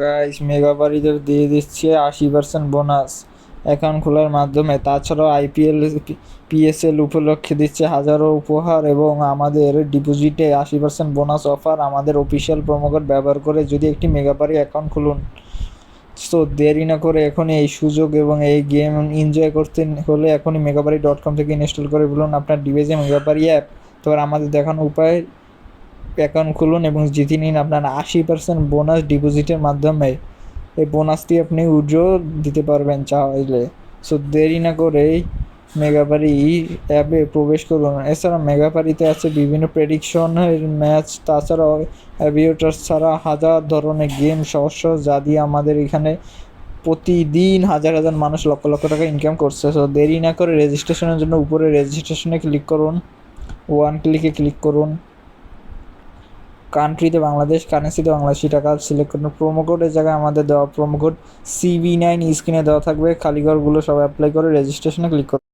Guys, মেগাবারিতে দিয়ে দিচ্ছে 80% bonus account খোলার মাধ্যমে। তাছাড়াও আইপিএল, পিএসএল উপলক্ষে দিচ্ছে হাজারো উপহার এবং আমাদের ডিপোজিটে 80% বোনাস অফার। আমাদের অফিসিয়াল প্রোমোকোড ব্যবহার করে যদি একটি মেগাবারি অ্যাকাউন্ট খুলুন, তো দেরি না করে এখনই এই সুযোগ এবং এই গেম এনজয় করতে হলে এখনই megaparry.com থেকে ইনস্টল করে ফেলুন আপনার ডিভাইসে মেগাবারি অ্যাপ। তো আমাদের দেখানো উপায় অ্যাকাউন্ট খুলুন এবং জিতে নিন আপনার 80% বোনাস ডিপোজিটের মাধ্যমে। এই বোনাসটি আপনি উইথড্র দিতে পারবেন চাইলে। সো দেরি না করেই মেগাবারি অ্যাপে প্রবেশ করুন। এছাড়া মেগাবারিতে আছে বিভিন্ন প্রেডিকশনের ম্যাচ, তাছাড়াও অ্যাভিয়েটার ছাড়া হাজার ধরনের গেম সহজ সহজ, যা দিয়ে আমাদের এখানে প্রতিদিন হাজার হাজার মানুষ লক্ষ লক্ষ টাকা ইনকাম করছে। সো দেরি না করে রেজিস্ট্রেশনের জন্য উপরে রেজিস্ট্রেশনে ক্লিক করুন, ওয়ান ক্লিকে ক্লিক করুন। কান্ট্রিতে বাংলাদেশ, কারেন্সিতে বাংলাদেশি টাকা সিলেক্ট করুন। প্রোমো কোডের জায়গায় আমাদের দেওয়া প্রোমো কোড CV9 স্ক্রিনে দেওয়া থাকবে। খালি ঘরগুলো সব অ্যাপ্লাই করে রেজিস্ট্রেশনে ক্লিক করুন।